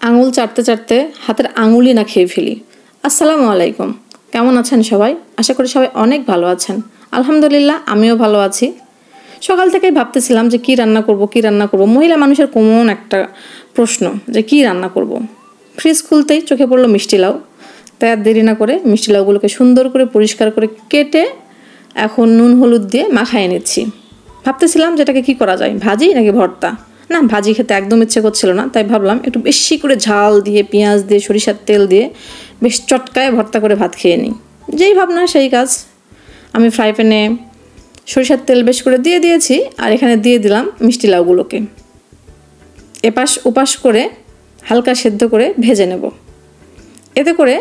আঙুল চাটতে চাটতে হাতের আঙুলই না খেয়ে ফেলি। আসসালামু আলাইকুম, কেমন আছেন সবাই? আশা করি সবাই অনেক ভালো আছেন। আলহামদুলিল্লাহ, আমিও ভালো আছি। সকাল থেকেই ভাবতেছিলাম যে কী রান্না করব। মহিলা মানুষের কমন একটা প্রশ্ন যে কী রান্না করব। ফ্রিজ খুলতেই চোখে পড়লো মিষ্টি লাউ। তাই আর দেরি না করে মিষ্টি লাউগুলোকে সুন্দর করে পরিষ্কার করে কেটে এখন নুন হলুদ দিয়ে মাখায় নিচ্ছি। ভাবতেছিলাম যে এটাকে কী করা যায়, ভাজি নাকি ভর্তা। না, ভাজি খেতে একদম ইচ্ছে করছিল না, তাই ভাবলাম একটু বেশি করে ঝাল দিয়ে, পেঁয়াজ দিয়ে, সরিষার তেল দিয়ে বেশ চটকায় ভর্তা করে ভাত খেয়ে নিই। যেই ভাবনা সেই কাজ। আমি ফ্রাই প্যানে সরিষার তেল বেশ করে দিয়ে দিয়েছি, আর এখানে দিয়ে দিলাম মিষ্টি লাউগুলোকে। এপাশ ওপাশ করে হালকা সেদ্ধ করে ভেজে নেব। এতে করে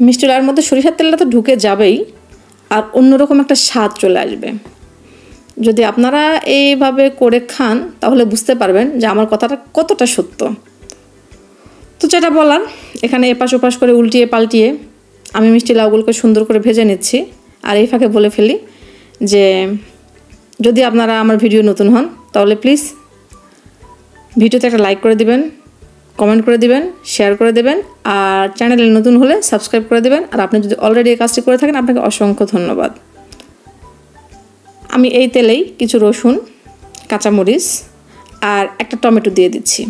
মিষ্টি লাউয়ের মধ্যে সরিষার তেলটা তো ঢুকে যাবেই, আর অন্যরকম একটা স্বাদ চলে আসবে। যদি আপনারা এইভাবে করে খান তাহলে বুঝতে পারবেন যে আমার কথাটা কতটা সত্য। তো যেটা বলার, এখানে এপাশ ওপাশ করে উল্টিয়ে পাল্টিয়ে আমি মিষ্টি লাউগুলোকে সুন্দর করে ভেজে নিচ্ছি। আর এই ফাঁকে বলে ফেলি যে যদি আপনারা আমার ভিডিও নতুন হন তাহলে প্লিজ ভিডিওতে একটা লাইক করে দিবেন, কমেন্ট করে দিবেন, শেয়ার করে দেবেন, আর চ্যানেলে নতুন হলে সাবস্ক্রাইব করে দেবেন। আর আপনি যদি অলরেডি এই কাজটি করে থাকেন আপনাকে অসংখ্য ধন্যবাদ। আমি এই তেলেই কিছু রসুন, কাঁচামরিচ আর একটা টমেটো দিয়ে দিচ্ছি।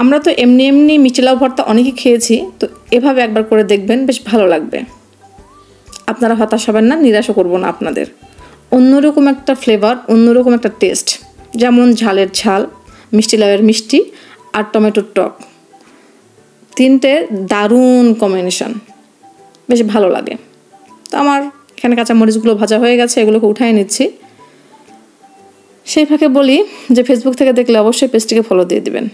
আমরা তো এমনি মিষ্টি লাউ ভর্তা অনেকেই খেয়েছি, তো এভাবে একবার করে দেখবেন, বেশ ভালো লাগবে। আপনারা হতাশ হবেন না, নিরাশও করব না আপনাদের। অন্যরকম একটা ফ্লেভার, অন্যরকম একটা টেস্ট। যেমন ঝালের ঝাল, মিষ্টি লাউয়ের মিষ্টি আর টমেটোর টক, তিনটে দারুণ কম্বিনেশন, বেশ ভালো লাগে। তো আমার এখানে কাঁচামরিচগুলো ভাজা হয়ে গেছে, এগুলোকে উঠায় নিচ্ছি। সেই ফাঁকে বলি যে ফেসবুক থেকে দেখলে অবশ্যই পেজটিকে ফলো দিয়ে দিবেন।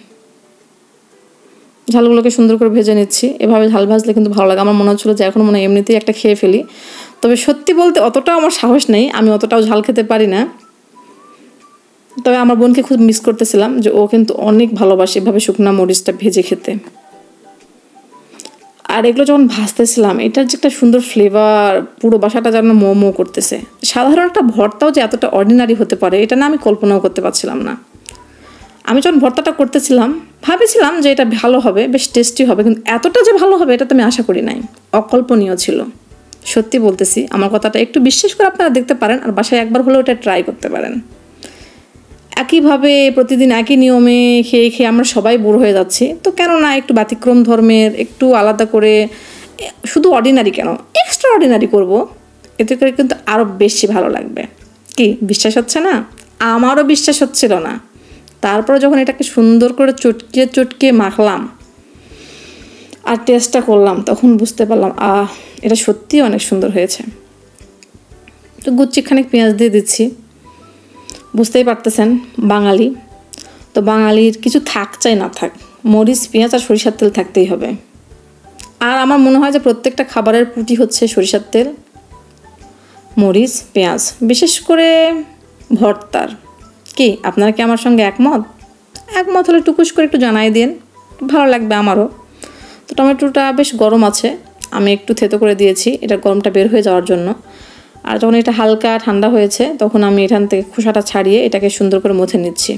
ঝালগুলোকে সুন্দর করে ভেজে নিচ্ছি। এভাবে ঝাল ভাজলে কিন্তু ভালো লাগে। আমার মনে হচ্ছিলো যে এখন মনে হয় এমনিতেই একটা খেয়ে ফেলি, তবে সত্যি বলতে অতটাও আমার সাহস নেই, আমি অতটাও ঝাল খেতে পারি না। তবে আমার বোনকে খুব মিস করতেছিলাম যে ও কিন্তু অনেক ভালোবাসে এভাবে শুকনা মরিচটা ভেজে খেতে। আর এগুলো যখন ভাজতেছিলাম, এটার যে একটা সুন্দর ফ্লেভার, পুরো বাসাটা যেন মো করতেছে। সাধারণ একটা ভর্তাও যে এতটা অর্ডিনারি হতে পারে এটা না আমি কল্পনাও করতে পারছিলাম না। আমি যখন ভর্তাটা করতেছিলাম ভাবেছিলাম যে এটা ভালো হবে, বেশ টেস্টি হবে, কিন্তু এতটা যে ভালো হবে এটা তো আমি আশা করি নাই। অকল্পনীয় ছিল, সত্যি বলতেছি। আমার কথাটা একটু বিশ্বাস করে আপনারা দেখতে পারেন, আর বাসায় একবার হলেও এটা ট্রাই করতে পারেন। একইভাবে প্রতিদিন একই নিয়মে খেয়ে খেয়ে আমরা সবাই বোর হয়ে যাচ্ছি, তো কেন না একটু ব্যতিক্রম ধর্মের, একটু আলাদা করে, শুধু অর্ডিনারি কেন, এক্সট্রা অর্ডিনারি করবো। এতে করে কিন্তু আরও বেশি ভালো লাগবে। কি বিশ্বাস হচ্ছে না? আমারও বিশ্বাস হচ্ছিল না। তারপরে যখন এটাকে সুন্দর করে চটকে মাখলাম আর টেস্টটা করলাম, তখন বুঝতে পারলাম এটা সত্যিই অনেক সুন্দর হয়েছে। তো গুচ্ছিখানেক পেঁয়াজ দিয়ে দিচ্ছি। বুঝতেই পারতেছেন বাঙালি, তো বাঙালির কিছু থাক চাই না থাক, মরিচ, পেঁয়াজ আর সরিষার তেল থাকতেই হবে। আর আমার মনে হয় যে প্রত্যেকটা খাবারের পুঁটি হচ্ছে সরিষার তেল, মরিচ, পেঁয়াজ, বিশেষ করে ভর্তার। কি আপনারা কি আমার সঙ্গে একমত? একমত হলে টুকুস করে একটু জানাই দিন, ভালো লাগবে আমারও। তো টমেটোটা বেশ গরম আছে, আমি একটু থেতো করে দিয়েছি এটা গরমটা বের হয়ে যাওয়ার জন্য। আর যখন এটা হালকা ঠান্ডা হয়েছে তখন আমি এখান থেকে খোসাটা ছাড়িয়ে এটাকে সুন্দর করে মুছে নিচ্ছি।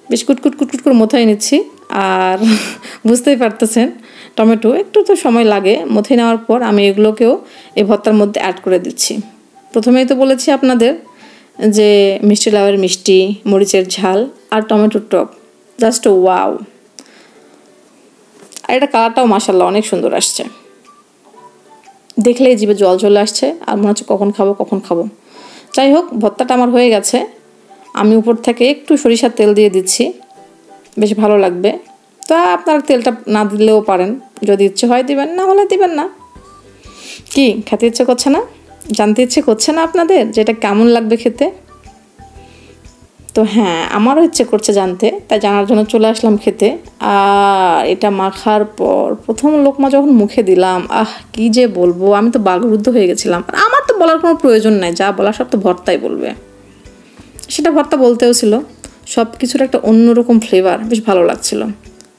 বেশ কুটকুট করে মুথাই নিচ্ছি। আর বুঝতেই পারতেছেন টমেটো একটু তো সময় লাগে। মুছে নেওয়ার পর আমি এগুলোকেও এই ভর্তার মধ্যে অ্যাড করে দিচ্ছি। প্রথমেই তো বলেছি আপনাদের যে মিষ্টি লাউয়ের মিষ্টি, মরিচের ঝাল আর টমেটোর টক, জাস্ট ওয়াও। আর এটা কালারটাও মাশাআল্লাহ অনেক সুন্দর আসছে, দেখলেই জিভে জল চলে আসছে আর মনে হচ্ছে কখন খাবো। যাই হোক, ভর্তাটা আমার হয়ে গেছে। আমি উপর থেকে একটু সরিষার তেল দিয়ে দিচ্ছি, বেশ ভালো লাগবে। তা আপনারা তেলটা না দিলেও পারেন, যদি ইচ্ছে হয় দিবেন, না হলে দিবেন না। কি খেতে ইচ্ছে করছে না? জানতে ইচ্ছে করছে না আপনাদের যে এটা কেমন লাগবে খেতে? তো হ্যাঁ, আমারও ইচ্ছে করছে জানতে, তাই জানার জন্য চলে আসলাম খেতে। আর এটা মাখার পর প্রথম লোকমা যখন মুখে দিলাম, কি যে বলবো, আমি তো বাকরুদ্ধ হয়ে গেছিলাম। আর আমার তো বলার কোনো প্রয়োজন নাই, যা বলার সব তো ভর্তাই বলবে। সেটা ভর্তা বলতেও ছিল, সব কিছুর একটা অন্যরকম ফ্লেভার, বেশ ভালো লাগছিল।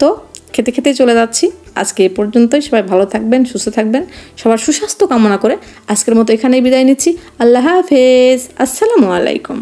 তো খেতেই চলে যাচ্ছি। আজকে এ পর্যন্তই। সবাই ভালো থাকবেন, সুস্থ থাকবেন, সবার সুস্বাস্থ্য কামনা করে আজকের মতো এখানেই বিদায় নিচ্ছি। আল্লাহ হাফেজ, আসসালামু আলাইকুম।